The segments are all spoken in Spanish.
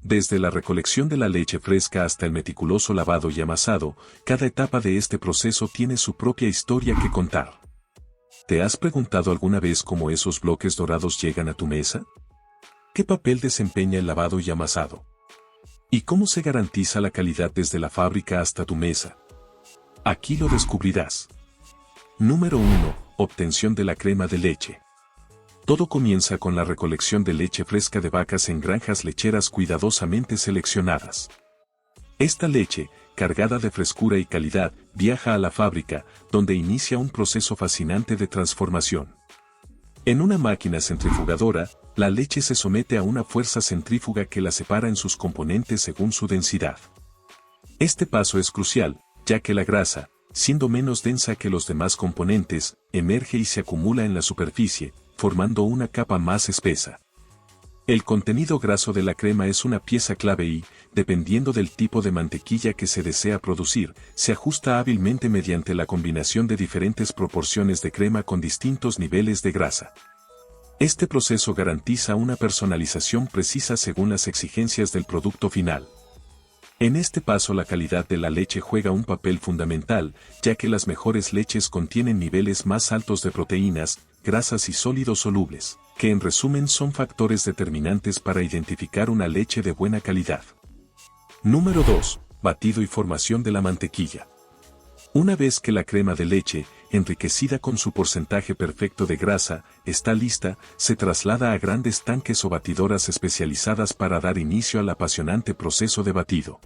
Desde la recolección de la leche fresca hasta el meticuloso lavado y amasado, cada etapa de este proceso tiene su propia historia que contar. ¿Te has preguntado alguna vez cómo esos bloques dorados llegan a tu mesa? ¿Qué papel desempeña el lavado y amasado? ¿Y cómo se garantiza la calidad desde la fábrica hasta tu mesa? Aquí lo descubrirás. Número 1. Obtención de la crema de leche. Todo comienza con la recolección de leche fresca de vacas en granjas lecheras cuidadosamente seleccionadas. Esta leche, cargada de frescura y calidad, viaja a la fábrica, donde inicia un proceso fascinante de transformación. En una máquina centrifugadora, la leche se somete a una fuerza centrífuga que la separa en sus componentes según su densidad. Este paso es crucial, ya que la grasa, siendo menos densa que los demás componentes, emerge y se acumula en la superficie, formando una capa más espesa. El contenido graso de la crema es una pieza clave y, dependiendo del tipo de mantequilla que se desea producir, se ajusta hábilmente mediante la combinación de diferentes proporciones de crema con distintos niveles de grasa. Este proceso garantiza una personalización precisa según las exigencias del producto final. En este paso la calidad de la leche juega un papel fundamental, ya que las mejores leches contienen niveles más altos de proteínas, grasas y sólidos solubles, que en resumen son factores determinantes para identificar una leche de buena calidad. Número 2. Batido y formación de la mantequilla. Una vez que la crema de leche, enriquecida con su porcentaje perfecto de grasa, está lista, se traslada a grandes tanques o batidoras especializadas para dar inicio al apasionante proceso de batido.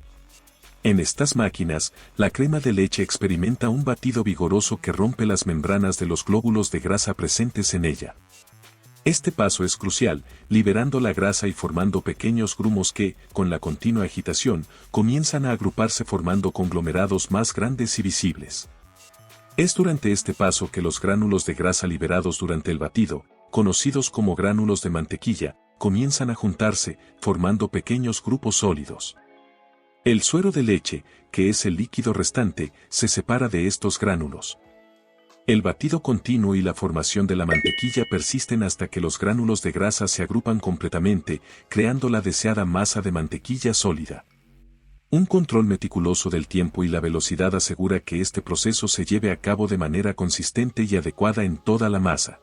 En estas máquinas, la crema de leche experimenta un batido vigoroso que rompe las membranas de los glóbulos de grasa presentes en ella. Este paso es crucial, liberando la grasa y formando pequeños grumos que, con la continua agitación, comienzan a agruparse formando conglomerados más grandes y visibles. Es durante este paso que los gránulos de grasa liberados durante el batido, conocidos como gránulos de mantequilla, comienzan a juntarse, formando pequeños grupos sólidos. El suero de leche, que es el líquido restante, se separa de estos gránulos. El batido continuo y la formación de la mantequilla persisten hasta que los gránulos de grasa se agrupan completamente, creando la deseada masa de mantequilla sólida. Un control meticuloso del tiempo y la velocidad asegura que este proceso se lleve a cabo de manera consistente y adecuada en toda la masa.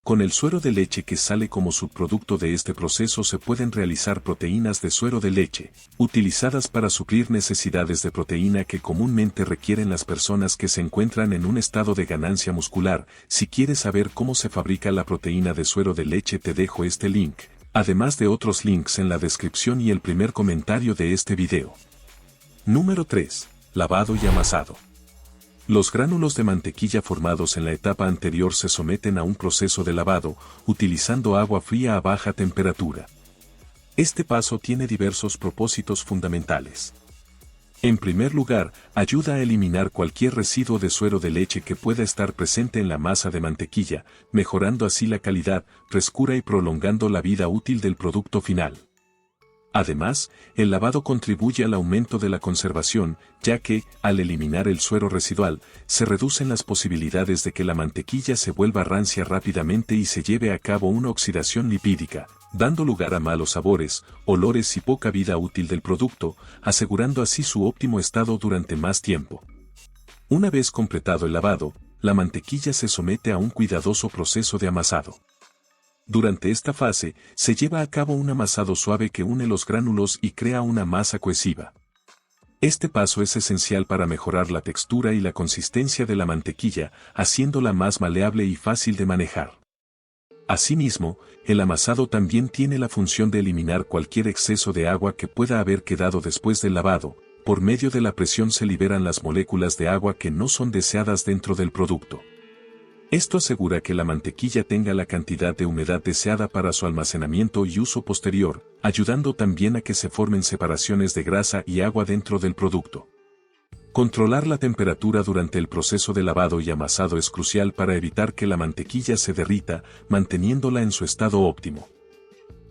Con el suero de leche que sale como subproducto de este proceso se pueden realizar proteínas de suero de leche, utilizadas para suplir necesidades de proteína que comúnmente requieren las personas que se encuentran en un estado de ganancia muscular. Si quieres saber cómo se fabrica la proteína de suero de leche te dejo este link, además de otros links en la descripción y el primer comentario de este video. Número 3. Lavado y amasado. Los gránulos de mantequilla formados en la etapa anterior se someten a un proceso de lavado, utilizando agua fría a baja temperatura. Este paso tiene diversos propósitos fundamentales. En primer lugar, ayuda a eliminar cualquier residuo de suero de leche que pueda estar presente en la masa de mantequilla, mejorando así la calidad, frescura y prolongando la vida útil del producto final. Además, el lavado contribuye al aumento de la conservación, ya que, al eliminar el suero residual, se reducen las posibilidades de que la mantequilla se vuelva rancia rápidamente y se lleve a cabo una oxidación lipídica, dando lugar a malos sabores, olores y poca vida útil del producto, asegurando así su óptimo estado durante más tiempo. Una vez completado el lavado, la mantequilla se somete a un cuidadoso proceso de amasado. Durante esta fase, se lleva a cabo un amasado suave que une los gránulos y crea una masa cohesiva. Este paso es esencial para mejorar la textura y la consistencia de la mantequilla, haciéndola más maleable y fácil de manejar. Asimismo, el amasado también tiene la función de eliminar cualquier exceso de agua que pueda haber quedado después del lavado. Por medio de la presión se liberan las moléculas de agua que no son deseadas dentro del producto. Esto asegura que la mantequilla tenga la cantidad de humedad deseada para su almacenamiento y uso posterior, ayudando también a que se formen separaciones de grasa y agua dentro del producto. Controlar la temperatura durante el proceso de lavado y amasado es crucial para evitar que la mantequilla se derrita, manteniéndola en su estado óptimo.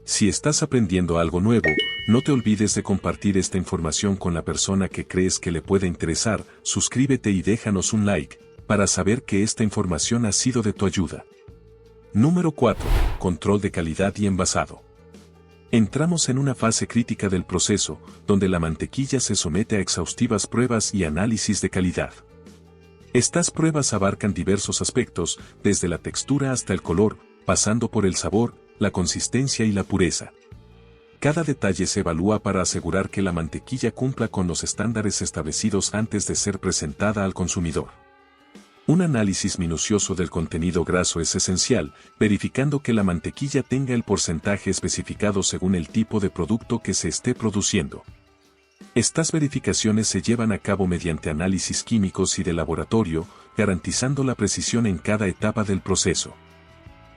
Si estás aprendiendo algo nuevo, no te olvides de compartir esta información con la persona que crees que le puede interesar, suscríbete y déjanos un like, para saber que esta información ha sido de tu ayuda. Número 4. Control de calidad y envasado. Entramos en una fase crítica del proceso, donde la mantequilla se somete a exhaustivas pruebas y análisis de calidad. Estas pruebas abarcan diversos aspectos, desde la textura hasta el color, pasando por el sabor, la consistencia y la pureza. Cada detalle se evalúa para asegurar que la mantequilla cumpla con los estándares establecidos antes de ser presentada al consumidor. Un análisis minucioso del contenido graso es esencial, verificando que la mantequilla tenga el porcentaje especificado según el tipo de producto que se esté produciendo. Estas verificaciones se llevan a cabo mediante análisis químicos y de laboratorio, garantizando la precisión en cada etapa del proceso.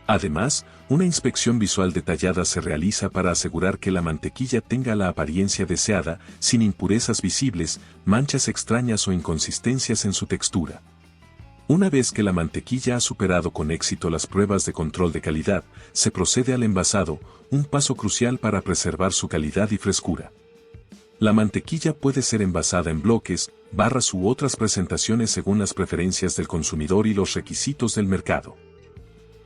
Además, una inspección visual detallada se realiza para asegurar que la mantequilla tenga la apariencia deseada, sin impurezas visibles, manchas extrañas o inconsistencias en su textura. Una vez que la mantequilla ha superado con éxito las pruebas de control de calidad, se procede al envasado, un paso crucial para preservar su calidad y frescura. La mantequilla puede ser envasada en bloques, barras u otras presentaciones según las preferencias del consumidor y los requisitos del mercado.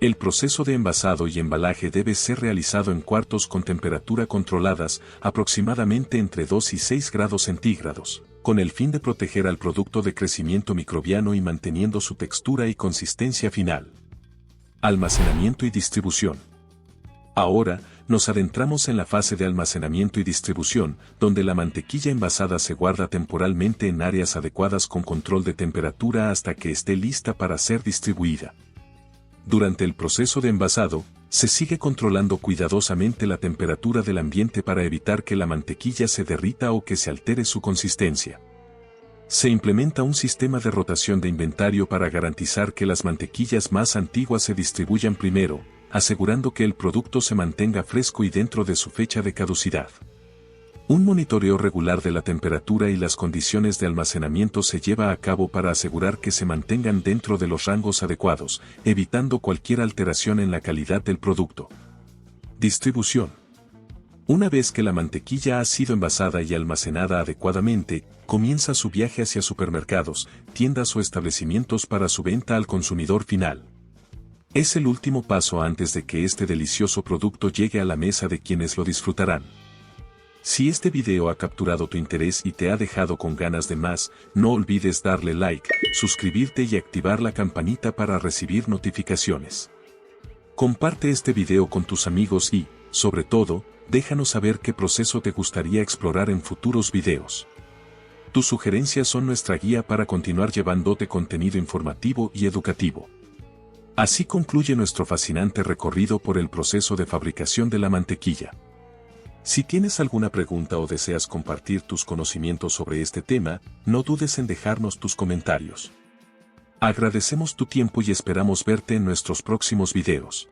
El proceso de envasado y embalaje debe ser realizado en cuartos con temperatura controladas, aproximadamente entre 2 y 6 grados centígrados, con el fin de proteger al producto de crecimiento microbiano y manteniendo su textura y consistencia final. Almacenamiento y distribución. Ahora, nos adentramos en la fase de almacenamiento y distribución, donde la mantequilla envasada se guarda temporalmente en áreas adecuadas con control de temperatura hasta que esté lista para ser distribuida. Durante el proceso de envasado, se sigue controlando cuidadosamente la temperatura del ambiente para evitar que la mantequilla se derrita o que se altere su consistencia. Se implementa un sistema de rotación de inventario para garantizar que las mantequillas más antiguas se distribuyan primero, asegurando que el producto se mantenga fresco y dentro de su fecha de caducidad. Un monitoreo regular de la temperatura y las condiciones de almacenamiento se lleva a cabo para asegurar que se mantengan dentro de los rangos adecuados, evitando cualquier alteración en la calidad del producto. Distribución. Una vez que la mantequilla ha sido envasada y almacenada adecuadamente, comienza su viaje hacia supermercados, tiendas o establecimientos para su venta al consumidor final. Es el último paso antes de que este delicioso producto llegue a la mesa de quienes lo disfrutarán. Si este video ha capturado tu interés y te ha dejado con ganas de más, no olvides darle like, suscribirte y activar la campanita para recibir notificaciones. Comparte este video con tus amigos y, sobre todo, déjanos saber qué proceso te gustaría explorar en futuros videos. Tus sugerencias son nuestra guía para continuar llevándote contenido informativo y educativo. Así concluye nuestro fascinante recorrido por el proceso de fabricación de la mantequilla. Si tienes alguna pregunta o deseas compartir tus conocimientos sobre este tema, no dudes en dejarnos tus comentarios. Agradecemos tu tiempo y esperamos verte en nuestros próximos videos.